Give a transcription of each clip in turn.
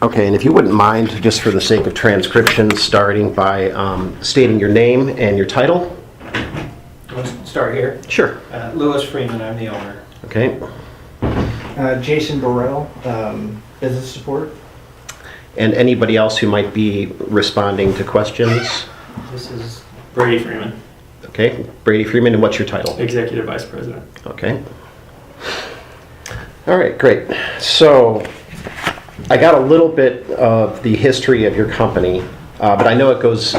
Okay, and if you wouldn't mind, just for the sake of transcription, starting by stating your name and your title? Let's start here. Sure. Louis Freeman, I'm the owner. Okay. Jason Burrell, business support. And anybody else who might be responding to questions? This is Brady Freeman, Okay, Brady Freeman, and what's your title? Executive Vice President. Okay. All right, great. So I got a little bit of the history of your company, but I know it goes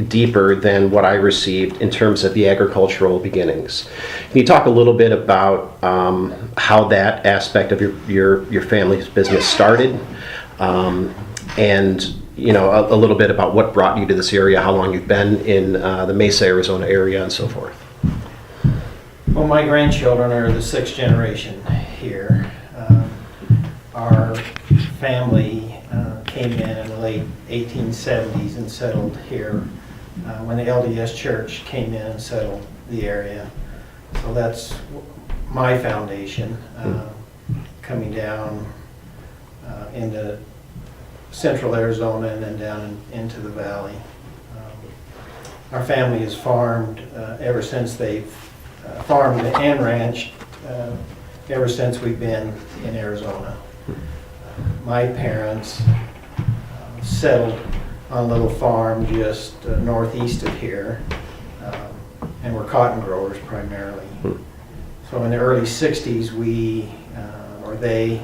deeper than what I received in terms of the agricultural beginnings. Can you talk a little bit about how that aspect of your family's business started, and a little bit about what brought you to this area, how long you've been in the Mesa, Arizona area, and so forth? Well, my grandchildren are the sixth generation here. Our family came in the late 1870s and settled here when the LDS Church came in and settled the area. So that's my foundation, coming down into central Arizona and then down into the valley. Our family has farmed ever since they've farmed and ranched ever since we've been in Arizona. My parents settled on a little farm just northeast of here, and were cotton growers primarily. So in the early 60s, they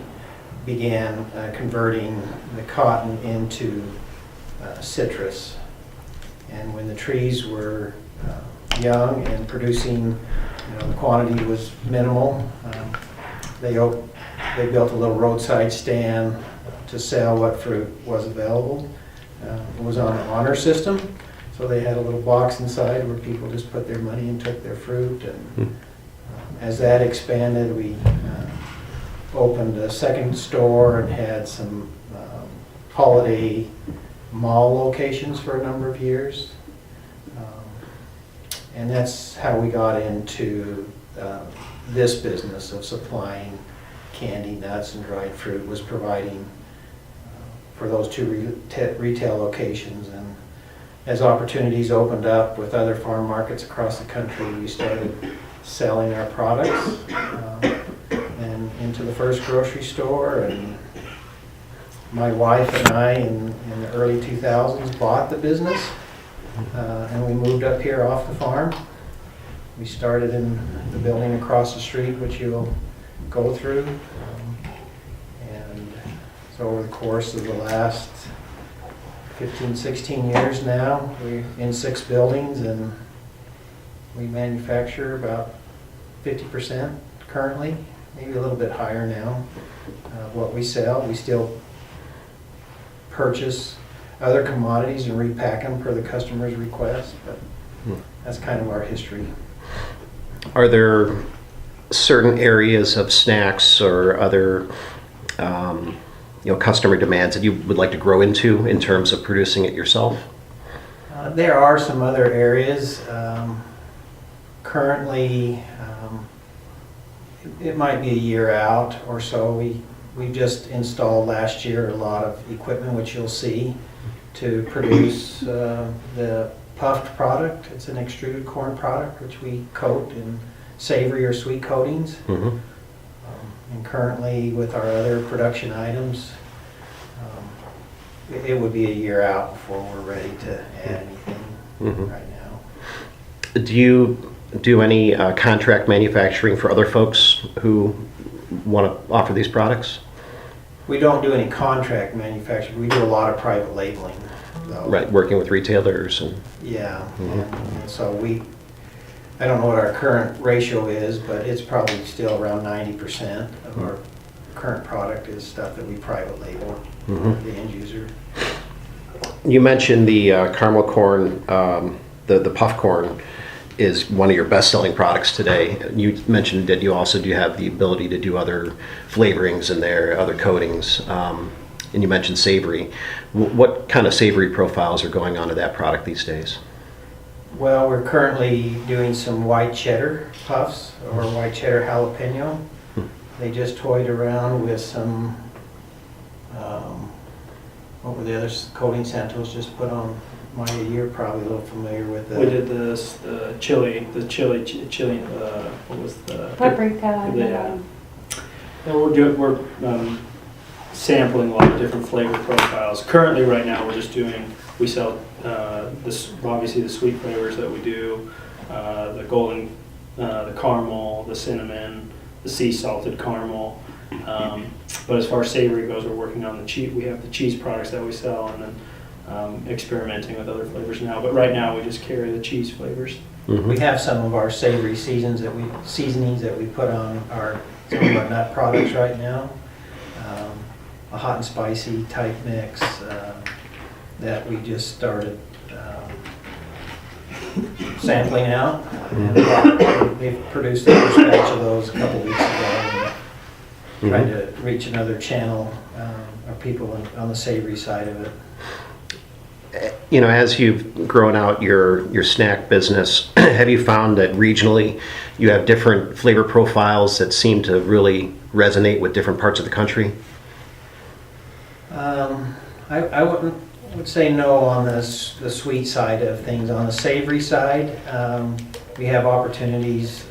began converting the cotton into citrus. And when the trees were young and producing, the quantity was minimal, they built a little roadside stand to sell what fruit was available. It was on an honor system, so they had a little box inside where people just put their money and took their fruit. And as that expanded, we opened a second store and had some holiday mall locations for a number of years. And that's how we got into this business of supplying candy, nuts, and dried fruit, was providing for those two retail locations. And as opportunities opened up with other farm markets across the country, we started selling our products and into the first grocery store. And my wife and I, in the early 2000s, bought the business, and we moved up here off the farm. We started in the building across the street, which you'll go through. And so over the course of the last 15, 16 years now, we're in 6 buildings, and we manufacture about 50% currently, maybe a little bit higher now, of what we sell. We still purchase other commodities and repack them per the customer's request, but that's kind of our history. Are there certain areas of snacks or other customer demands that you would like to grow into in terms of producing it yourself? There are some other areas. Currently, it might be a year out or so. We just installed last year a lot of equipment, which you'll see, to produce the puffed product. It's an extruded corn product, which we coat in savory or sweet coatings. Mm-hmm. And currently, with our other production items, it would be a year out before we're ready to add anything right now. Do you do any contract manufacturing for other folks who want to offer these products? We don't do any contract manufacturing. We do a lot of private labeling, though. Right, working with retailers and... Yeah, and so I don't know what our current ratio is, but it's probably still around 90% of our current product is stuff that we private label for the end user. You mentioned the caramel corn, the puff corn is one of your best-selling products today. You mentioned that you also do have the ability to do other flavorings in there, other coatings, and you mentioned savory. What kind of savory profiles are going on to that product these days? Well, we're currently doing some white cheddar puffs or white cheddar jalapeno. They just toyed around with some what were the others? Coating Santos just put on, Maya, you're probably a little familiar with the. We did the chili, what was the? Paprika. Yeah. And we're sampling a lot of different flavor profiles. Currently, right now, we sell obviously the sweet flavors that we do, the golden, the caramel, the cinnamon, the sea salted caramel. But as far as savory goes, we're working on we have the cheese products that we sell, and then experimenting with other flavors now. But right now, we just carry the cheese flavors. We have some of our savory seasonings that we put on some of our nut products right now. A hot and spicy type mix that we just started sampling out. And we've produced the first batch of those a couple weeks ago. And trying to reach another channel of people on the savory side of it. You know, as you've grown out your snack business, have you found that regionally you have different flavor profiles that seem to really resonate with different parts of the country? I would say no on the sweet side of things. On the savory side, we have opportunities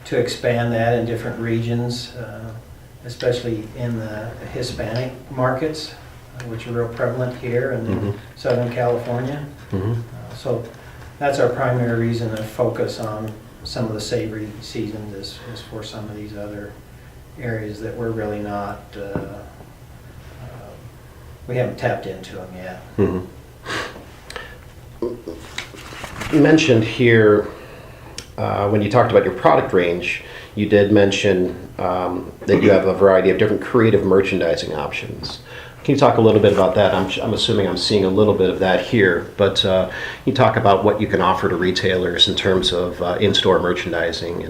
to expand that in different regions, especially in the Hispanic markets, which are real prevalent here in Southern California. So that's our primary reason to focus on some of the savory seasons is for some of these other areas that we're really not, we haven't tapped into them yet. You mentioned here, when you talked about your product range, you did mention that you have a variety of different creative merchandising options. Can you talk a little bit about that? I'm assuming I'm seeing a little bit of that here, but you talk about what you can offer to retailers in terms of in-store merchandising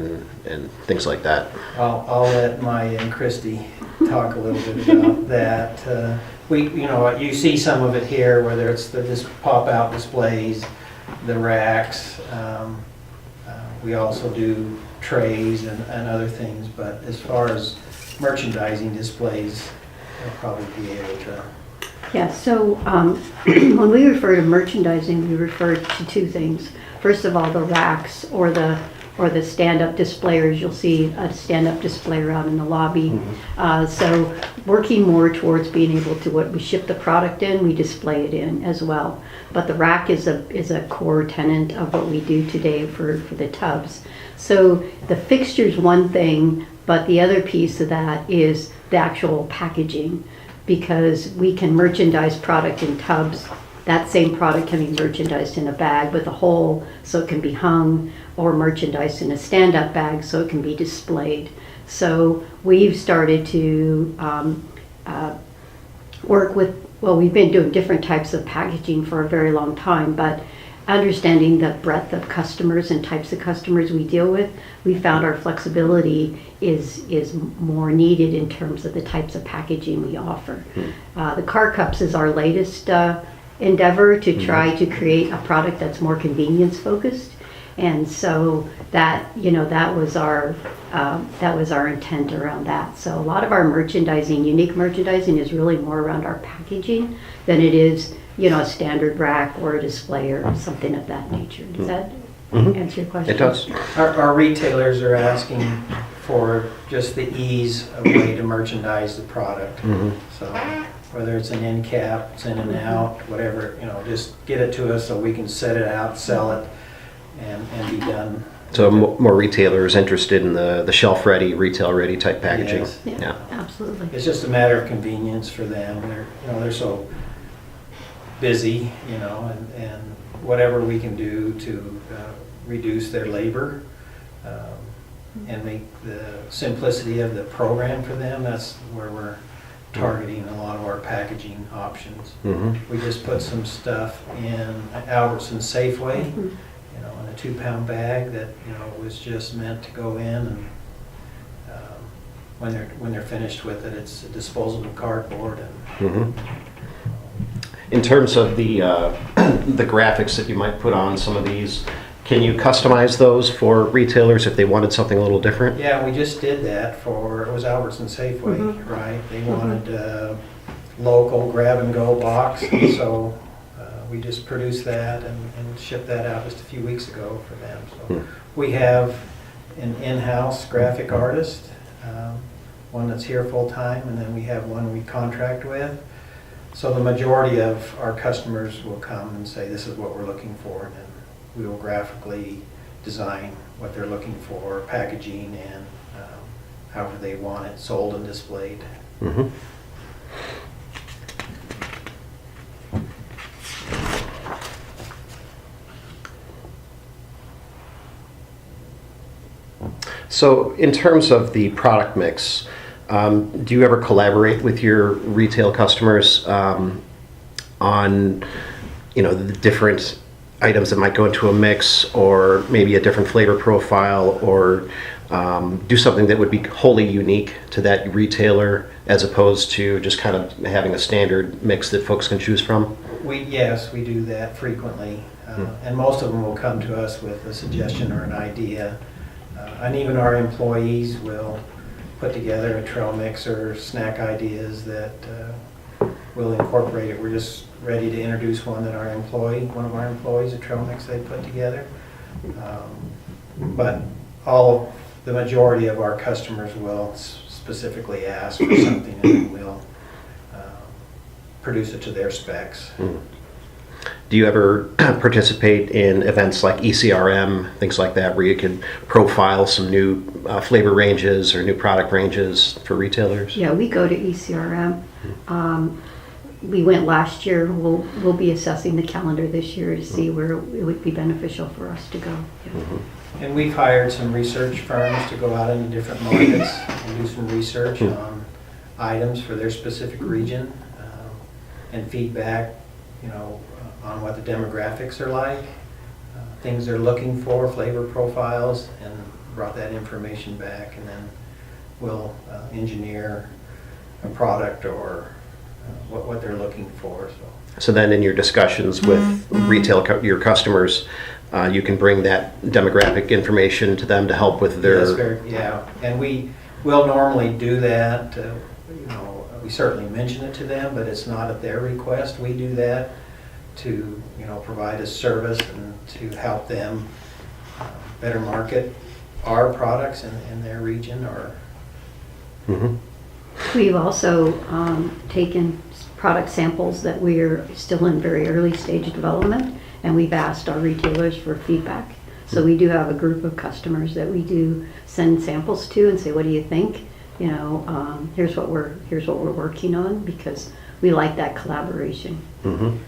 and things like that. I'll let Maya and Christy talk a little bit about that. You see some of it here, whether it's this pop-out displays, the racks. We also do trays and other things, but as far as merchandising displays, they'll probably be able to. Yeah, so when we refer to merchandising, we refer to two things. First of all, the racks or the stand-up displayers. You'll see a stand-up displayer out in the lobby. So working more towards being able to, what we ship the product in, we display it in as well. But the rack is a core tenet of what we do today for the tubs. So the fixture's one thing, but the other piece of that is the actual packaging, because we can merchandise product in tubs. That same product can be merchandised in a bag with a hole so it can be hung, or merchandised in a stand-up bag so it can be displayed. So we've started to work with, we've been doing different types of packaging for a very long time, but understanding the breadth of customers and types of customers we deal with, we found our flexibility is more needed in terms of the types of packaging we offer. The car cups is our latest endeavor to try to create a product that's more convenience focused, and so that was our intent around that. So a lot of our merchandising, unique merchandising, is really more around our packaging than it is a standard rack or a display or something of that nature. Does that answer your question? It does. Our retailers are asking for just the ease of way to merchandise the product. So whether it's an end cap, it's in and out, whatever, just get it to us so we can set it out, sell it, and be done. So more retailers interested in the shelf-ready, retail-ready type packaging. Yes. Yeah, absolutely. It's just a matter of convenience for them. They're so busy, and whatever we can do to reduce their labor and make the simplicity of the program for them, that's where we're targeting a lot of our packaging options. We just put some stuff in Albertson Safeway, in a 2-pound bag that was just meant to go in, and when they're finished with it, it's a disposable cardboard. And In terms of the graphics that you might put on some of these, can you customize those for retailers if they wanted something a little different? yeah, we just did that it was Albertson Safeway, right? They wanted local grab-and-go box. So we just produced that and shipped that out just a few weeks ago for them. So we have an in-house graphic artist, one that's here full-time, and then we have one we contract with. So the majority of our customers will come and say, this is what we're looking for, and then we will graphically design what they're looking for, packaging, and however they want it sold and displayed. Mhm. So in terms of the product mix, do you ever collaborate with your retail customers on, the different items that might go into a mix, or maybe a different flavor profile, or do something that would be wholly unique to that retailer, as opposed to just kind of having a standard mix that folks can choose from? Yes, we do that frequently, and most of them will come to us with a suggestion or an idea. And even our employees will put together a trail mix or snack ideas that we'll incorporate it. We're just ready to introduce one that one of our employees, a trail mix they put together. But the majority of our customers will specifically ask for something, and we'll produce it to their specs. Do you ever participate in events like ECRM, things like that, where you can profile some new flavor ranges or new product ranges for retailers? Yeah, we go to ECRM. We went last year. We'll be assessing the calendar this year to see where it would be beneficial for us to go. Yeah. And we've hired some research firms to go out into different markets and do some research on items for their specific region, and feedback, on what the demographics are like, things they're looking for, flavor profiles, and brought that information back, and then we'll engineer a product or what they're looking for. So then in your discussions with your customers, you can bring that demographic information to them to help with their... Yeah, and we will normally do that. We certainly mention it to them, but it's not at their request. We do that to provide a service and to help them better market our products in their region. Mhm. We've also taken product samples that we're still in very early stage of development, and we've asked our retailers for feedback. So we do have a group of customers that we do send samples to and say, what do you think? Here's what we're working on, because we like that collaboration. Mhm.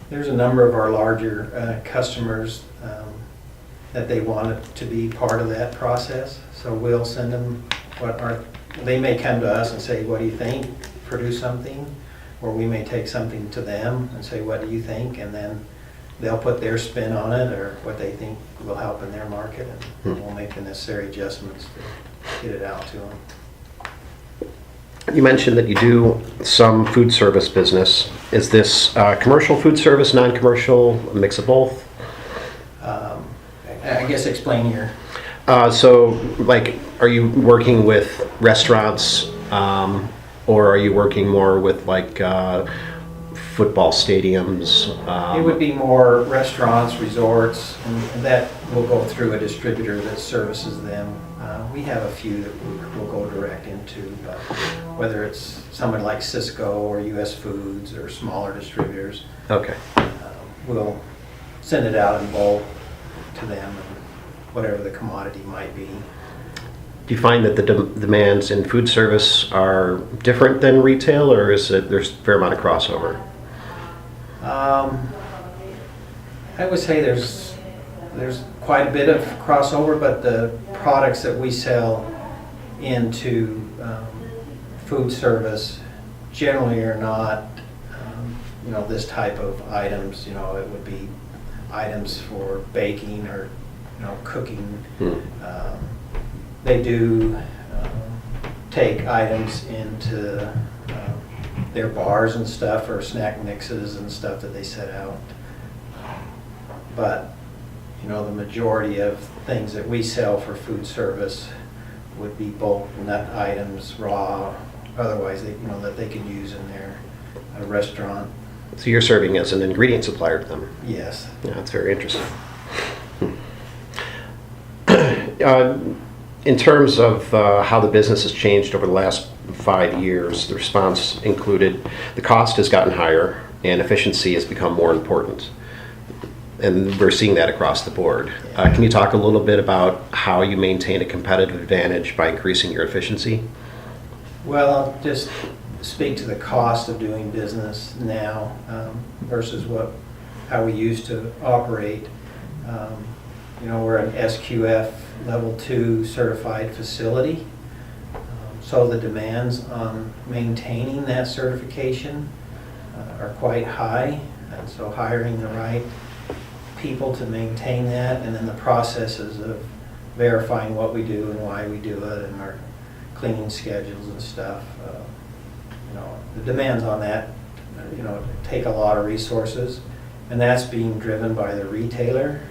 There's a number of our larger customers that they want it to be part of that process. So we'll send them they may come to us and say, what do you think? Produce something. Or we may take something to them and say, what do you think? And then they'll put their spin on it, or what they think will help in their market, and we'll make the necessary adjustments to get it out to them. You mentioned that you do some food service business. Is this commercial food service, non-commercial, a mix of both? I guess explain your... So, are you working with restaurants, or are you working more with football stadiums? It would be more restaurants, resorts, and that will go through a distributor that services them. We have a few that we'll go direct into, but whether it's someone like Cisco or US Foods or smaller distributors, Okay. we'll send it out in bulk to them, and whatever the commodity might be. Do you find that the demands in food service are different than retail, or there's a fair amount of crossover? I would say there's quite a bit of crossover, but the products that we sell into food service generally are not, this type of items. It would be items for baking or, cooking. They do take items into their bars and stuff, or snack mixes and stuff that they set out. But, the majority of things that we sell for food service would be bulk nut items, raw, otherwise that they could use in their a restaurant. So you're serving as an ingredient supplier to them. Yes. Yeah, that's very interesting. In terms of how the business has changed over the last 5 years, the response included the cost has gotten higher and efficiency has become more important. And we're seeing that across the board. Can you talk a little bit about how you maintain a competitive advantage by increasing your efficiency? Well, I'll just speak to the cost of doing business now versus how we used to operate. We're an SQF Level 2 certified facility. So the demands on maintaining that certification are quite high. And so hiring the right people to maintain that, and then the processes of verifying what we do and why we do it, and our cleaning schedules and stuff. The demands on that, take a lot of resources, and that's being driven by the retailer.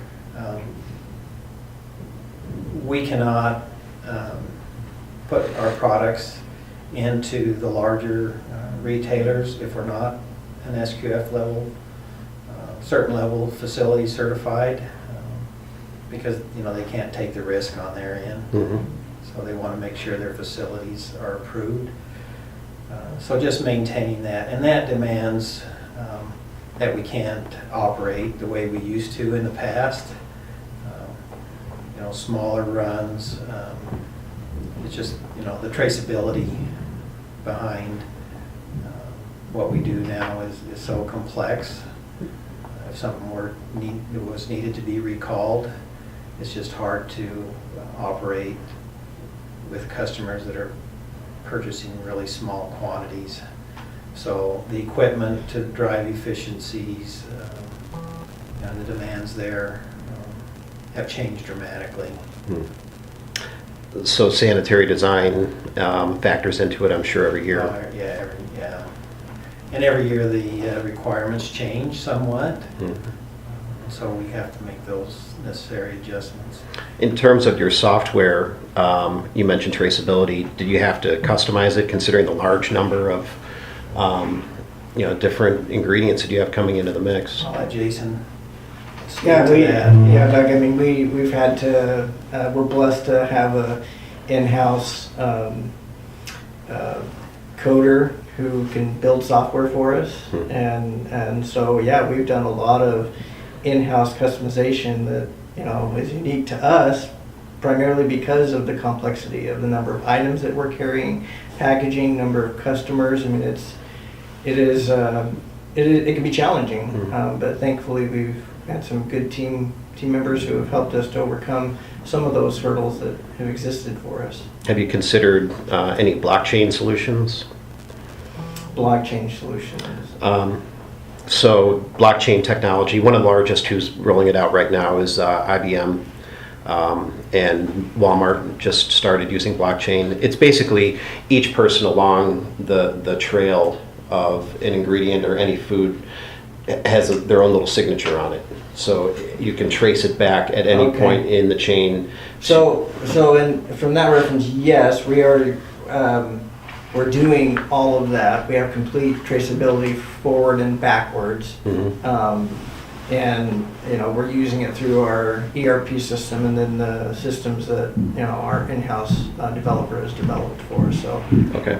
We cannot put our products into the larger retailers if we're not an SQF level, certain level facility certified, because they can't take the risk on their end. Mm-hmm. So they want to make sure their facilities are approved. So just maintaining that, and that demands that we can't operate the way we used to in the past. Smaller runs. It's just the traceability behind what we do now is so complex. If something was needed to be recalled, it's just hard to operate with customers that are purchasing really small quantities. So the equipment to drive efficiencies, and the demands there have changed dramatically. So sanitary design factors into it, I'm sure, every year. Yeah. And every year the requirements change somewhat. So we have to make those necessary adjustments. In terms of your software, you mentioned traceability. Did you have to customize it considering the large number of different ingredients that you have coming into the mix? I'll let Jason speak Yeah, to that. Doug, I mean, we've had to, we're blessed to have a in-house coder who can build software for us. And so, yeah, we've done a lot of in-house customization that, is unique to us, primarily because of the complexity of the number of items that we're carrying, packaging, number of customers. I mean, it can be challenging, but thankfully we've had some good team members who have helped us to overcome some of those hurdles that have existed for us. Have you considered any blockchain solutions? Blockchain solutions. So blockchain technology, one of the largest who's rolling it out right now is IBM, and Walmart just started using blockchain. It's basically each person along the trail of an ingredient or any food has their own little signature on it. So you can trace it back at any Okay. point in the chain. So from that reference, yes, we are, we're doing all of that. We have complete traceability forward and backwards. And, we're using it through our ERP system and then the systems that, our in-house developer has developed for us. So, Okay.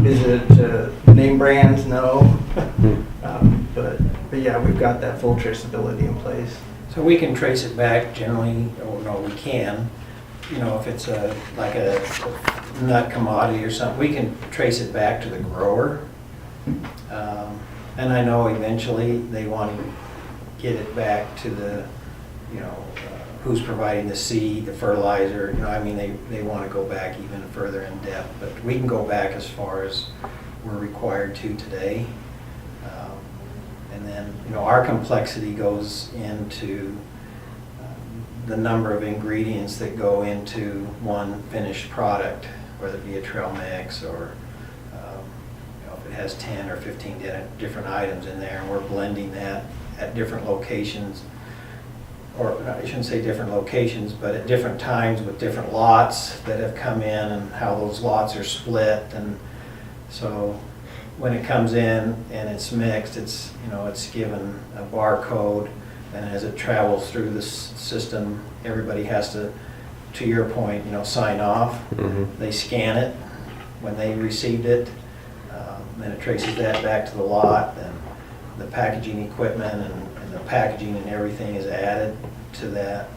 is it name brands? No. But yeah, we've got that full traceability in place. So we can trace it back generally, or no, we can. If it's like a nut commodity or something, we can trace it back to the grower. And I know eventually they want to get it back to the, who's providing the seed, the fertilizer. They want to go back even further in depth, but we can go back as far as we're required to today. And then, our complexity goes into the number of ingredients that go into one finished product, whether it be a trail mix or if it has 10 or 15 different items in there, and we're blending that at different locations, or I shouldn't say different locations, but at different times with different lots that have come in and how those lots are split. And so when it comes in and it's mixed, it's, you know, it's given a barcode, and as it travels through this system, everybody has to your point, you know, sign off. They scan it when they received it, then it traces that back to the lot, and the packaging equipment and the packaging and everything is added to that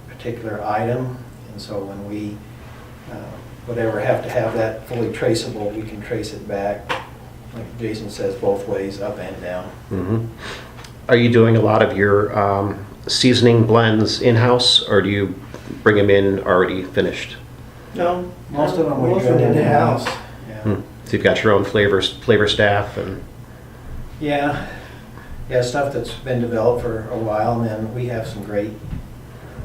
particular item. And so when we whatever have to have that fully traceable, we can trace it back, like Jason says, both ways, up and down. Are you doing a lot of your seasoning blends in-house, or do you bring them in already finished? No, Most of them we most do of it in-house. in-house. Yeah. So you've got your own flavor staff, and Yeah, stuff that's been developed for a while, and then we have some great,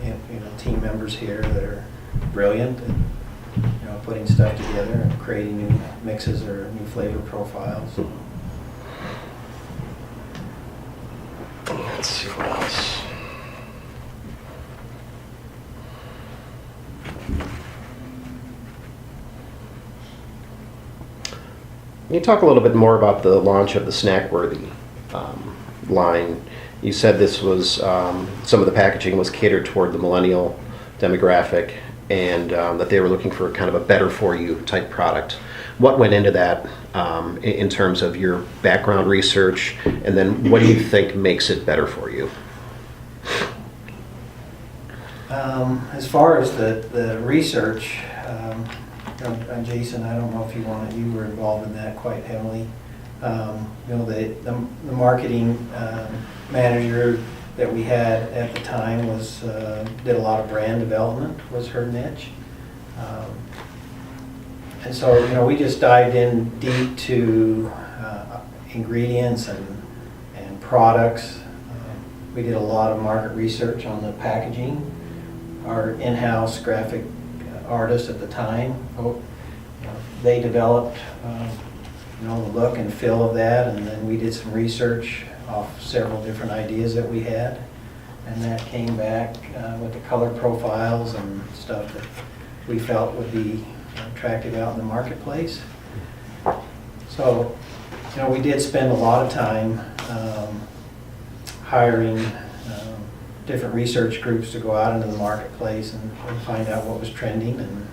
you know, team members here that are brilliant at, you know, putting stuff together and creating new mixes or new flavor profiles. let's see what else. Can you talk a little bit more about the launch of the Snackworthy line? You said this was, some of the packaging was catered toward the millennial demographic, and that they were looking for kind of a better for you type product. What went into that in terms of your background research, and then what do you think makes it better for you? As far as the research, and Jason, I don't know if you were involved in that quite heavily. You know, the marketing manager that we had at the time did a lot of brand development, was her niche. And so, you know, we just dived in deep to ingredients and products. We did a lot of market research on the packaging. Our in-house graphic artist at the time, they developed you know, the look and feel of that, and then we did some research off several different ideas that we had, and that came back with the color profiles and stuff that we felt would be attractive out in the marketplace. So, you know, we did spend a lot of time hiring different research groups to go out into the marketplace and find out what was trending, and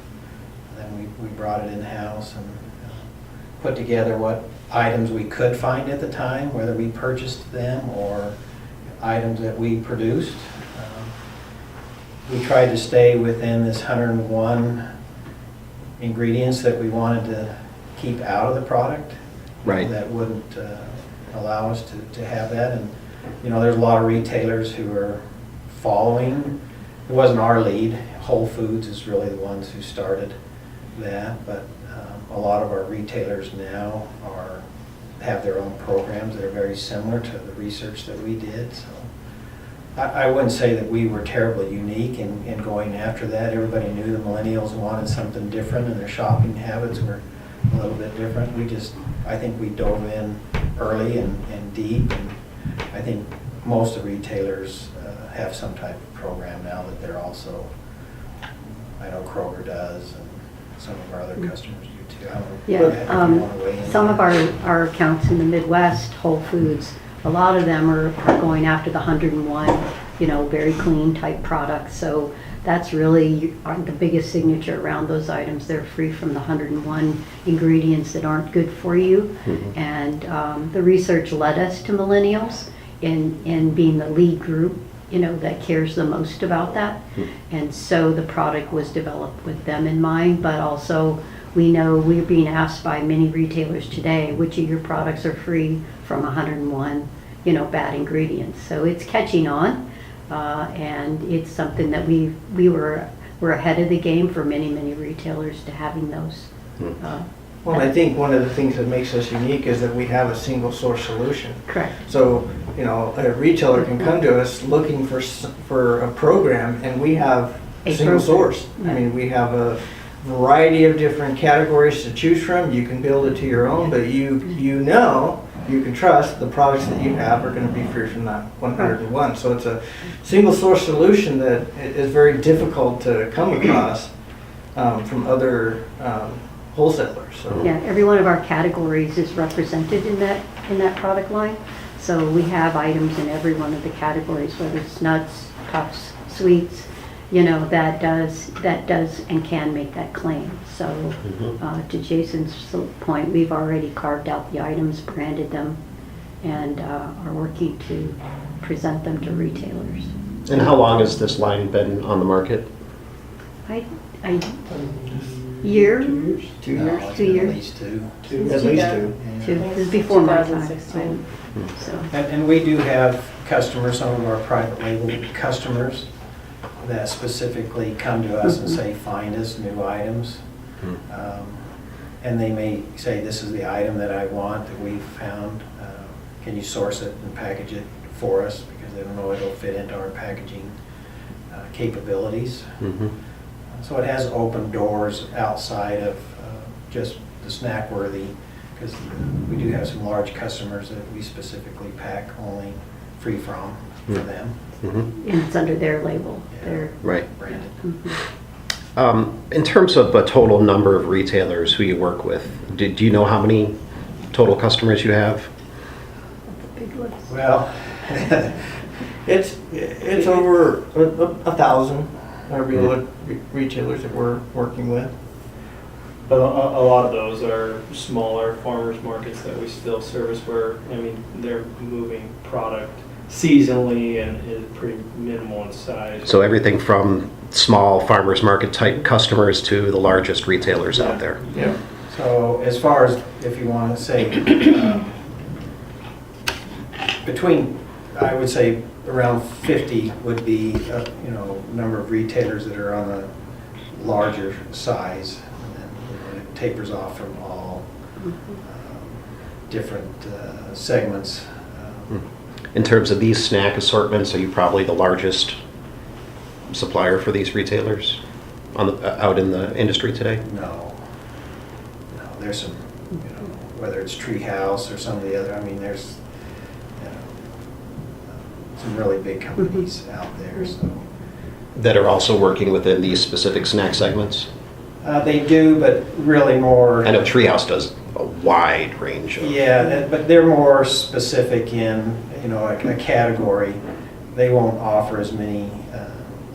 then we brought it in-house and put together what items we could find at the time, whether we purchased them or items that we produced. We tried to stay within this 101 ingredients that we wanted to keep out of the product. Right. That wouldn't allow us to have that. And, you know, there's a lot of retailers who are following. It wasn't our lead. Whole Foods is really the ones who started that, but a lot of our retailers now have their own programs that are very similar to the research that we did. So I wouldn't say that we were terribly unique in going after that. Everybody knew the millennials wanted something different, and their shopping habits were a little bit different. I think we dove in early and deep, and I think most of the retailers have some type of program now that they're also, I know Kroger does, and some of our other customers do too. I don't know if you want to weigh in. Some of our accounts in the Midwest, Whole Foods, a lot of them are going after the 101, you know, very clean type products. So that's really the biggest signature around those items. They're free from the 101 ingredients that aren't good for you. Mm-hmm. And the research led us to millennials in being the lead group, you know, that cares the most about that. Mm-hmm. And so the product was developed with them in mind, but also we know we're being asked by many retailers today, which of your products are free from 101, you know, bad ingredients. So it's catching on, and it's something that we're ahead of the game for many retailers to having those. Well, I think one of the things that makes us unique is that we have a single source solution. Correct. So, you know, a retailer can come to us looking for a program, and we have a single source. Yeah. I mean, we have a variety of different categories to choose from. You can build it to your own, but you can trust the products that you have are going to be free from that 101. So it's a single source solution that is very difficult to come across from other wholesalers, so. Yeah, every one of our categories is represented in that product line. So we have items in every one of the categories, whether it's nuts, puffs, sweets, you know, that does and can make that claim. So to Jason's point, we've already carved out the items, branded them, and are working to present them to retailers. And how long has this line been on the market? Year? 2 No, years? it's 2 been years. At least two. At least two. Two. This is before my time. 2016. So, And we do have customers, some of our private label customers, that specifically come to us and say, find us new items. And they may say, this is the item that I want that we've found. Can you source it and package it for us? Because they don't know it'll fit into our packaging capabilities. So it has opened doors outside of just the snack worthy, because we do have some large customers that we specifically pack only free from for them. and it's under their label. Their, Right. Branded. In terms of a total number of retailers who you work with, do you know how many total customers you have? big list. Well, It's over 1,000 retailers that we're working with. But a lot of those are smaller farmers markets that we still service where, I mean, they're moving product seasonally and is pretty minimal in size. So everything from small farmers market type customers to the largest retailers out there. Yeah. so as far as, if you want to say, between, I would say around 50 would be, number of retailers that are on the larger size. And then it tapers off from all different segments. In terms of these snack assortments, are you probably the largest supplier for these retailers out in the industry today? No, there's some, whether it's Treehouse or some of the other, I mean, there's, some really big companies out there, so. That are also working within these specific snack segments? They do, but really more. I know Treehouse does a wide range of. Yeah, but they're more specific in, a category. They won't offer as many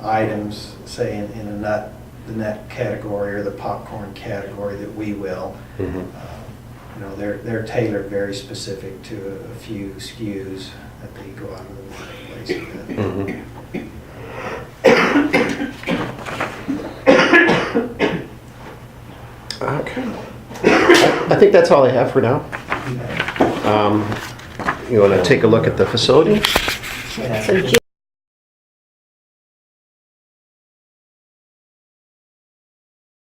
items, say, in the nut category or the popcorn category that we will. They're tailored very specific to a few SKUs that they go out in the marketplace with. Okay. I think that's all I have for now. You want to take a look at the facility? So